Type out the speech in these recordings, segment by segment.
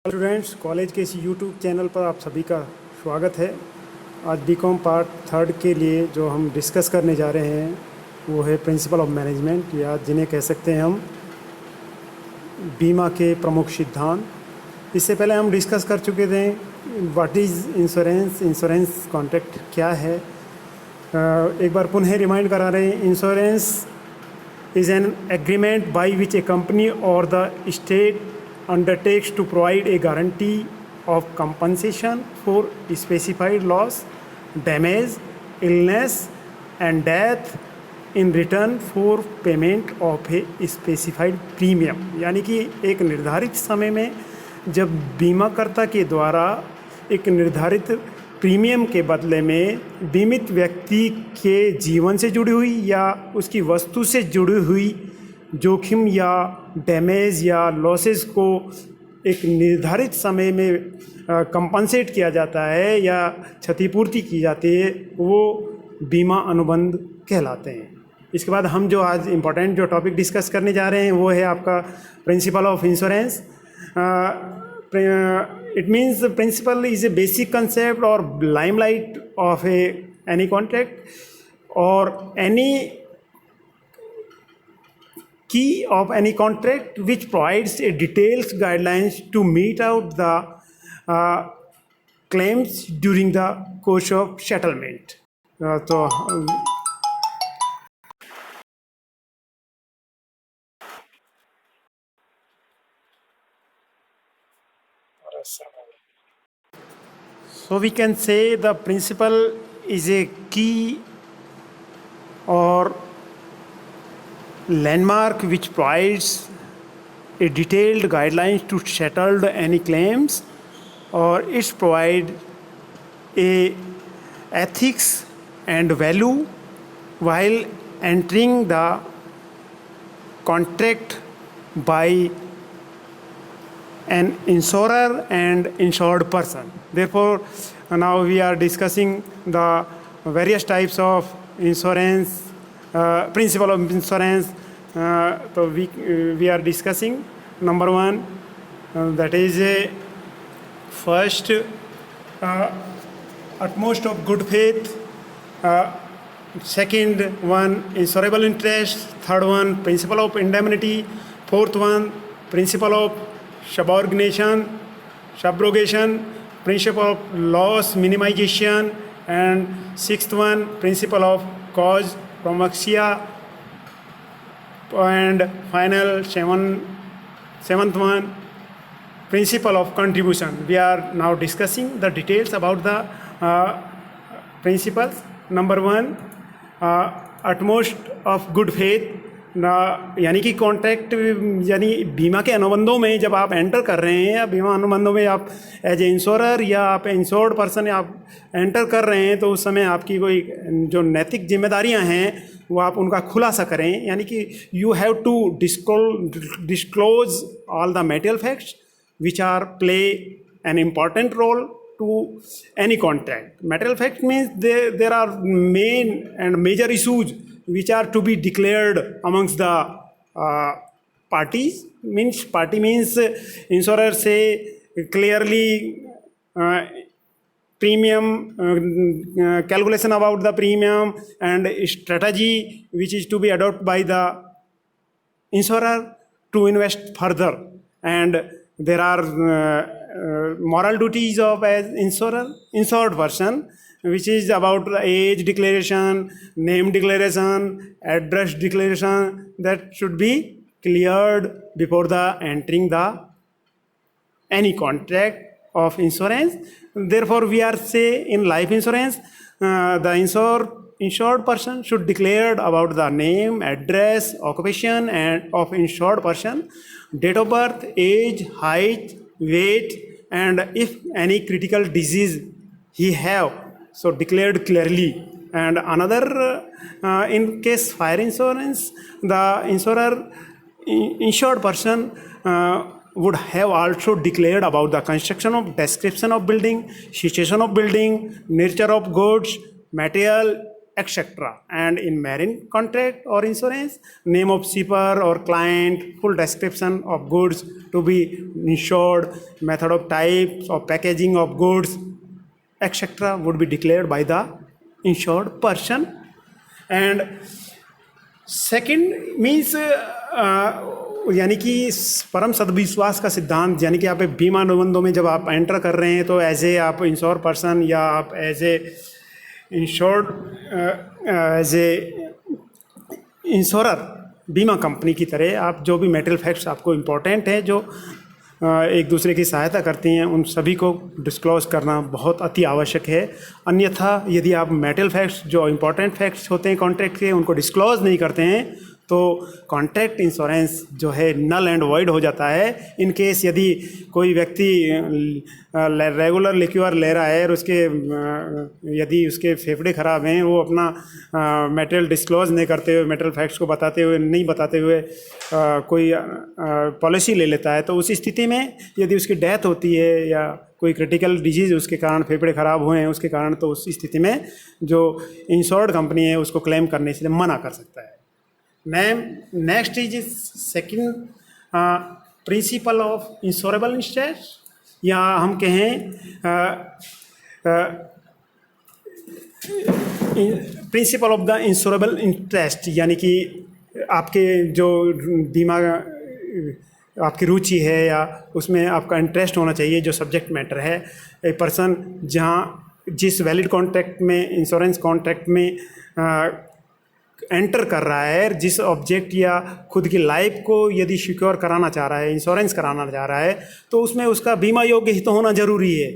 Students, college के इस YouTube channel पर आप सभी का स्वागत है। आज बीकॉम पार्ट थर्ड के लिए जो हम डिस्कस करने जा रहे हैं वो है प्रिंसिपल ऑफ मैनेजमेंट, या जिन्हें कह सकते हैं हम बीमा के प्रमुख सिद्धांत। इससे पहले हम डिस्कस कर चुके थे what is insurance, insurance contract क्या है। एक बार पुनः रिमाइंड करा रहे हैं, insurance is an agreement by which a company or the state undertakes to provide a guarantee of compensation for specified loss, damage, illness and death in return for payment of a specified premium। यानी कि एक निर्धारित समय में जब बीमाकर्ता के द्वारा एक निर्धारित प्रीमियम के बदले में बीमित व्यक्ति के जीवन से जुड़ी हुई या उसकी वस्तु से जुड़ी हुई जोखिम या डैमेज या लॉसेस को एक निर्धारित समय में कंपनसेट किया जाता है या क्षतिपूर्ति की जाती है, वो बीमा अनुबंध कहलाते हैं। इसके बाद हम जो आज इम्पोर्टेंट जो टॉपिक डिस्कस करने जा रहे हैं वो है आपका principle of insurance. It means the principle is a basic concept or limelight of any contract or any key of any contract which provides a detailed guidelines to meet out the claims during the course of settlement। तो So we can say the principle is a key or landmark which provides a detailed guidelines to settle any claims, or it provide a ethics and value while entering the contract by an insurer and insured person। Therefore, now we are discussing the various types of insurance, principle of insurance। So we are discussing number one, that is a first utmost of good faith, second one insurable interest, third one principle of indemnity, fourth one principle of subrogation, principle of loss minimization, and sixth one principle of cause promaxia, and final seventh one principle of contribution। We are now discussing the details about the principles। Number one, utmost of good faith, यानी कि contract यानी बीमा के अनुबंधों में जब आप enter कर रहे हैं या बीमा अनुबंधों में आप एज ए इंश्योरर या आप इंश्योर्ड पर्सन आप एंटर कर रहे हैं, तो उस समय आपकी कोई जो नैतिक जिम्मेदारियां हैं वो आप उनका खुलासा करें। यानी कि you have to disclose all the material facts which are play an important role to any contract। Material fact means there are main and major issues which are to be declared amongst the parties। Party means insurer say clearly premium calculation about the premium and strategy which is to be adopted by the insurer to invest further, and there are moral duties of as insured person, which is about age declaration, name declaration, address declaration, that should be cleared before the entering the any contract of insurance। Therefore we are say in life insurance, the insured person should declare about the name, address, occupation and of insured person, date of birth, age, height, weight, and if any critical disease he have, so declared clearly। And another in case fire insurance, the insured person would have also declared about the construction of description of building, situation of building, nature of goods, material, etc. And in marine contract or insurance, name of shipper or client, full description of goods to be insured, method of types of packaging of goods, etc. would be declared by the insured person. And second means यानी कि परम सद्विश्वास का सिद्धांत, यानी कि आप बीमा अनुबंधों में जब आप एंटर कर रहे हैं तो एज ए आप इंश्योर पर्सन या आप as a insured as a insurer बीमा कंपनी की तरह आप जो भी मेटल फैक्ट्स आपको इम्पोर्टेंट है जो एक दूसरे की सहायता करती हैं उन सभी को डिस्क्लोज करना बहुत अति आवश्यक है। अन्यथा यदि आप मेटल फैक्ट्स जो इम्पोर्टेंट फैक्ट्स होते हैं कॉन्ट्रैक्ट के उनको डिस्क्लोज नहीं करते हैं तो कॉन्ट्रैक्ट इंश्योरेंस जो है नल एंड वॉइड हो जाता है। इन केस यदि कोई व्यक्ति रेगुलर लिक्योर ले रहा है और उसके यदि उसके फेफड़े ख़राब हैं, वो अपना मेटल डिस्क्लोज नहीं करते हुए, मेटल फैक्ट्स को नहीं बताते हुए कोई पॉलिसी ले लेता है, तो उस स्थिति में यदि उसकी डेथ होती है या कोई क्रिटिकल डिजीज़ उसके कारण फेफड़े ख़राब हुए हैं उसके कारण, तो उस स्थिति में जो इंश्योर्ड कंपनी है उसको क्लेम करने से मना कर सकता है। Next is second principle of insurable interest, या हम कहें principle of the insurable interest, यानी कि आपके जो बीमा आपकी रुचि है या उसमें आपका इंटरेस्ट होना चाहिए, जो सब्जेक्ट मैटर है। ए पर्सन जिस वैलिड कॉन्ट्रैक्ट में, इंश्योरेंस कॉन्ट्रैक्ट में एंटर कर रहा है, जिस ऑब्जेक्ट या खुद की लाइफ को यदि सिक्योर कराना चाह रहा है, इंश्योरेंस कराना चाह रहा है, तो उसमें उसका बीमा योग्य हित होना ज़रूरी है।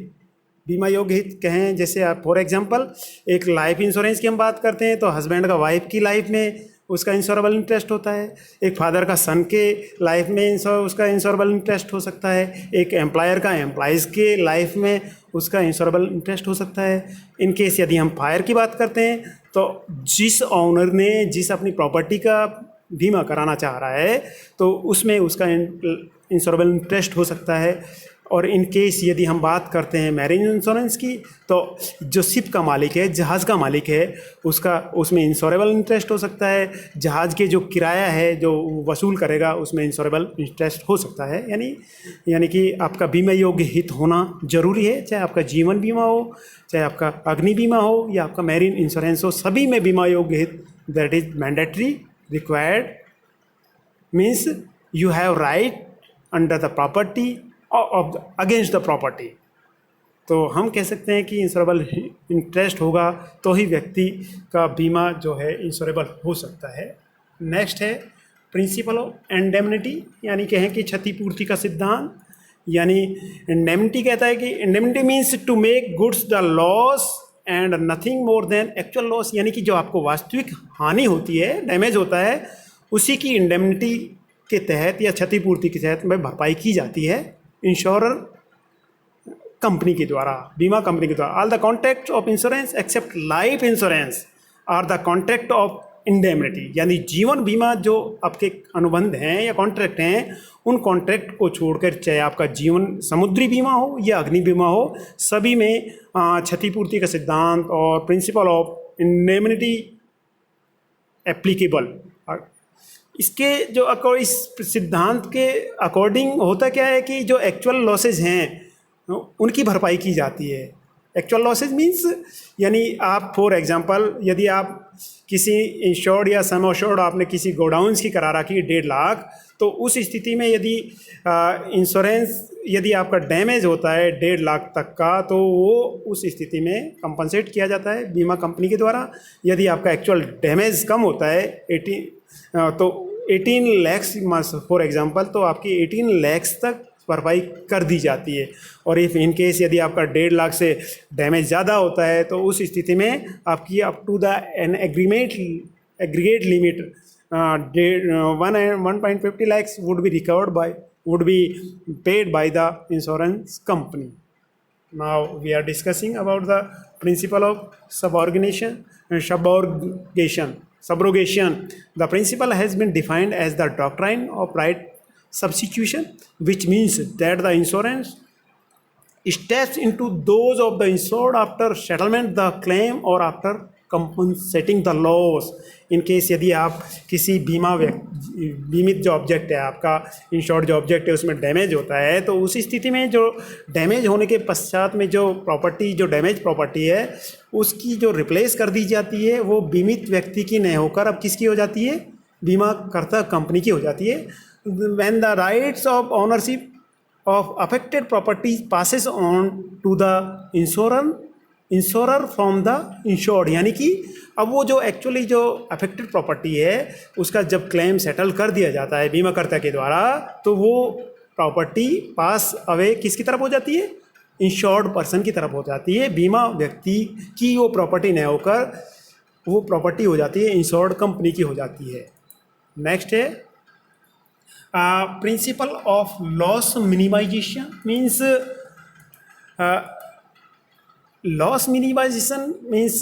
बीमा योग्य हित कहें, जैसे आप फॉर एग्जांपल एक लाइफ इंश्योरेंस की हम बात करते हैं तो हस्बैंड का वाइफ की लाइफ में उसका इंश्योरेबल इंटरेस्ट होता है, एक फादर का सन के लाइफ में उसका इंश्योरेबल इंटरेस्ट हो सकता है, एक एम्प्लॉयर का एम्प्लॉइज़ के लाइफ में उसका इंश्योरेबल इंटरेस्ट हो सकता है। इन केस यदि हम फायर की बात करते हैं तो जिस ऑनर ने जिस अपनी प्रॉपर्टी का बीमा कराना चाह रहा है तो उसमें उसका इंश्योरेबल इंटरेस्ट हो सकता है। और इन केस यदि हम बात करते हैं मैरिज इंश्योरेंस की, तो जो शिप का मालिक है, जहाज़ का मालिक है, उसका उसमें इंश्योरेबल इंटरेस्ट हो सकता है। जहाज़ के जो किराया है जो वसूल करेगा उसमें इंश्योरेबल इंटरेस्ट हो सकता है। यानी कि आपका बीमा योग्य हित होना ज़रूरी है, चाहे आपका जीवन बीमा हो, चाहे आपका अग्नि बीमा हो या आपका मैरीन इंश्योरेंस हो, सभी में बीमा योग्य हित that is mandatory required, means you have right under the property of against the property. तो हम कह सकते हैं कि इंश्योरेबल इंटरेस्ट होगा तो ही व्यक्ति का बीमा जो है इंश्योरेबल हो सकता है। नेक्स्ट है प्रिंसिपल ऑफ इंडेमनिटी, यानी कहें कि क्षतिपूर्ति का सिद्धांत। यानी इंडेमनिटी कहता है कि indemnity means to make goods the loss and nothing more than actual loss, यानी कि जो आपको वास्तविक हानि होती है, डैमेज होता है, उसी की इंडेमनिटी के तहत या क्षतिपूर्ति के तहत में भरपाई की जाती है इंश्योरर कंपनी के द्वारा, बीमा कंपनी के द्वारा। All the contract of insurance except life insurance are the contract of indemnity, यानी जीवन बीमा जो आपके अनुबंध हैं या कॉन्ट्रैक्ट हैं, उन कॉन्ट्रैक्ट को छोड़कर चाहे आपका जीवन समुद्री बीमा हो या अग्नि बीमा हो, सभी में क्षतिपूर्ति का सिद्धांत और प्रिंसिपल ऑफ इंडेमनिटी एप्लीकेबल। इसके जो इस सिद्धांत के अकॉर्डिंग होता क्या है कि जो एक्चुअल लॉसेज हैं उनकी भरपाई की जाती है। एक्चुअल लॉसेज मीन्स यानी आप फॉर एग्जांपल यदि आप किसी इंश्योर्ड या सम अश्योर्ड आपने किसी गोडाउन्स की करा रखी 1.5 लाख, तो उस स्थिति में यदि इंश्योरेंस यदि आपका डैमेज होता है 1.5 लाख तक का, तो वो उस स्थिति में कंपनसेट किया जाता है बीमा कंपनी के द्वारा। यदि आपका एक्चुअल डैमेज कम होता है 18 लाख फॉर एग्जांपल, तो आपकी 18 लाख तक भरपाई कर दी जाती है। और इफ़ इन केस यदि आपका 1.5 लाख से डैमेज ज़्यादा होता है तो उस स्थिति में आपकी up to the an aggregate limit 1.50 lakhs would be paid by the insurance company. Now we are discussing about the principle of subrogation. The principle has been defined as the doctrine of right substitution, which means that the insurance steps into those of the insured after settlement the claim or after compensating the loss in case यदि आप किसी बीमित जो object है आपका insured जो object है उसमें डैमेज होता है, तो उस स्थिति में जो डैमेज होने के पश्चात में जो प्रॉपर्टी जो डैमेज प्रॉपर्टी है उसकी जो रिप्लेस कर दी जाती है वो बीमित व्यक्ति की नहीं होकर अब किसकी हो जाती है, बीमाकर्ता कंपनी की हो जाती है। When the rights of ownership of affected property passes on to the insurer from the insured, यानी कि अब वो जो एक्चुअली जो अफेक्टेड प्रॉपर्टी है उसका जब क्लेम सेटल कर दिया जाता है बीमाकर्ता के द्वारा, तो वो प्रॉपर्टी पास अवे किसकी तरफ हो जाती है, इंश्योर्ड पर्सन की तरफ हो जाती है। बीमा व्यक्ति की वो प्रॉपर्टी नहीं होकर वो प्रॉपर्टी हो जाती है इंश्योर्ड कंपनी की हो जाती है। नेक्स्ट है principle of loss minimization means loss minimization means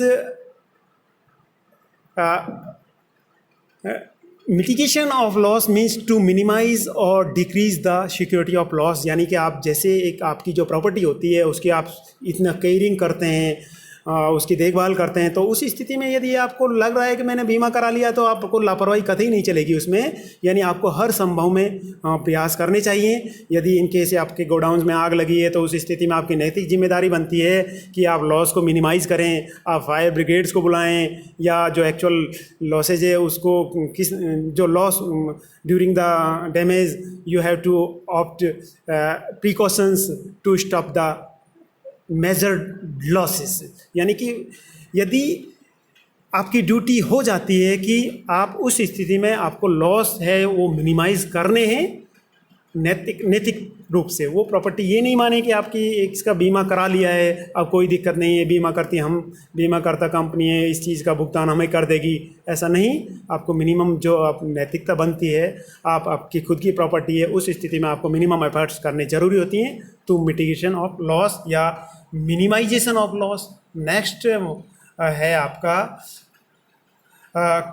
mitigation of loss means to minimize or decrease the security of loss, यानी कि आप जैसे एक आपकी जो प्रॉपर्टी होती है उसकी आप इतना केयरिंग करते हैं, उसकी देखभाल करते हैं, तो उस स्थिति में यदि आपको लग रहा है कि मैंने बीमा करा लिया तो आपको लापरवाही कतई नहीं चलेगी उसमें, यानी आपको हर संभव में प्रयास करने चाहिए। यदि इन केस आपके गोडाउन में आग लगी है तो उस स्थिति में आपकी नैतिक जिम्मेदारी बनती है कि आप लॉस को मिनिमाइज़ करें, आप फायर ब्रिगेड्स को बुलाएं, या जो एक्चुअल लॉसेज है उसको किस जो loss during the damage you have to opt precautions to stop the measured losses, यानी कि यदि आपकी ड्यूटी हो जाती है कि आप उस स्थिति में आपको लॉस है वो मिनिमाइज़ करने हैं नैतिक रूप से। वो प्रॉपर्टी ये नहीं माने कि आपकी इसका बीमा करा लिया है अब कोई दिक्कत नहीं है, बीमा करता कंपनी है, इस चीज़ का भुगतान हमें कर देगी, ऐसा नहीं। आपको मिनिमम जो आप नैतिकता बनती है, आपकी खुद की प्रॉपर्टी है, उस स्थिति में आपको मिनिमम एफर्ट्स करने ज़रूरी होती हैं टू मिटिगेशन ऑफ लॉस या मिनिमाइजेशन ऑफ लॉस। नेक्स्ट है आपका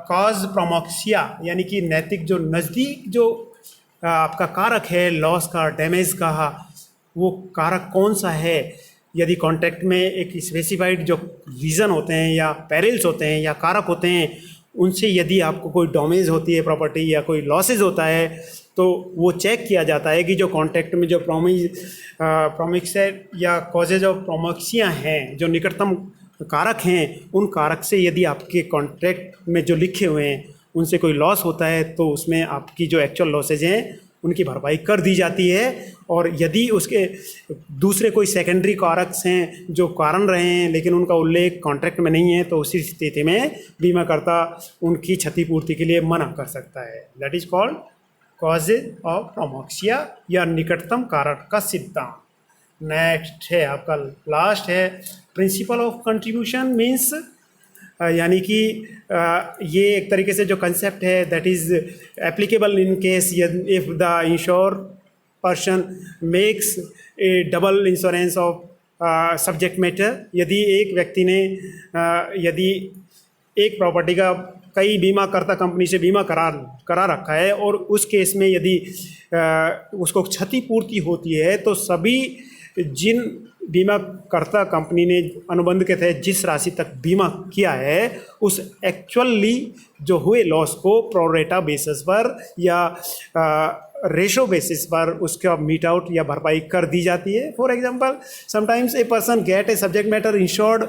कॉज प्रोमोक्सिया, यानी कि नैतिक जो नज़दीक जो आपका कारक है लॉस का, डैमेज का, वो कारक कौन सा है। यदि कॉन्ट्रैक्ट में एक स्पेसिफाइड जो रीज़न होते हैं या पेरिल्स होते हैं या कारक होते हैं, उनसे यदि आपको कोई डैमेज होती है प्रॉपर्टी या कोई लॉसेज होता है तो वो चेक किया जाता है कि जो कॉन्ट्रैक्ट में जो प्रोमिक्सेट या कॉजेज ऑफ प्रोमोक्सिया हैं, जो निकटतम कारक हैं, उन कारक से यदि आपके कॉन्ट्रैक्ट में जो लिखे हुए हैं उनसे कोई लॉस होता है तो उसमें आपकी जो एक्चुअल लॉसेज हैं उनकी भरपाई कर दी जाती है। और यदि उसके दूसरे कोई सेकेंडरी कारक्स हैं जो कारण रहे हैं लेकिन उनका उल्लेख कॉन्ट्रैक्ट में नहीं है, तो उसी स्थिति में बीमाकर्ता उनकी क्षतिपूर्ति के लिए मना कर सकता है। That is called causes of proxima या निकटतम कारक का सिद्धांत। नेक्स्ट है आपका लास्ट है प्रिंसिपल ऑफ कंट्रीब्यूशन मीन्स, यानी कि ये एक तरीके से जो कंसेप्ट है that is applicable in case if the ensure person makes A double insurance of subject matter. यदि एक व्यक्ति ने यदि एक प्रॉपर्टी का कई बीमाकर्ता कंपनी से बीमा करा रखा है और उस केस में यदि उसको क्षतिपूर्ति होती है तो सभी जिन बीमाकर्ता कंपनी ने अनुबंध के तहत जिस राशि तक बीमा किया है उस एक्चुअली जो हुए लॉस को प्रोरेटा बेसिस पर या रेशो बेसिस पर उसका मीट आउट या भरपाई कर दी जाती है। For example, sometimes a person get a subject matter insured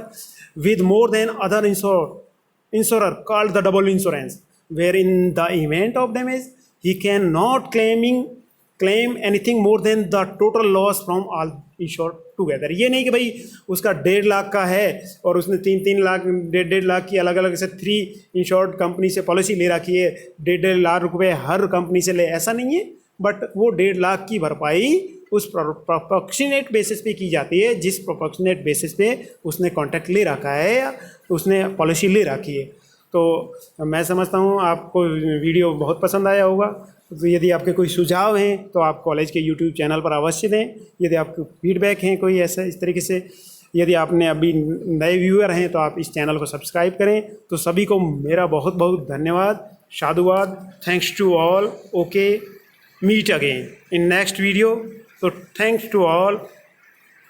with more than other insurer called the double insurance, where in the event of damage he can not claim anything more than the total loss from all insured together। ये नहीं कि भाई उसका 1.5 लाख का है और उसने 3 लाख 1.5 लाख की अलग अलग से 3 इंश्योर्ड कंपनी से पॉलिसी ले रखी है, 1.5 लाख रुपए हर कंपनी से ले, ऐसा नहीं है। बट वो 1.5 लाख की भरपाई उस प्रोपोर्शनेट बेसिस पे की जाती है जिस प्रोपोर्शनेट बेसिस पे उसने कॉन्ट्रैक्ट ले रखा है या उसने पॉलिसी ले रखी है। तो मैं समझता हूँ आपको वीडियो बहुत पसंद आया होगा। तो यदि आपके कोई सुझाव हैं तो आप कॉलेज के यूट्यूब चैनल पर अवश्य दें। यदि आपके फीडबैक हैं कोई ऐसा इस तरीके से, यदि आपने अभी नए व्यूअर हैं तो आप इस चैनल को सब्सक्राइब करें। तो सभी को मेरा बहुत बहुत धन्यवाद, साधुवाद। Thanks to all. Okay, meet again in next video. So thanks to all.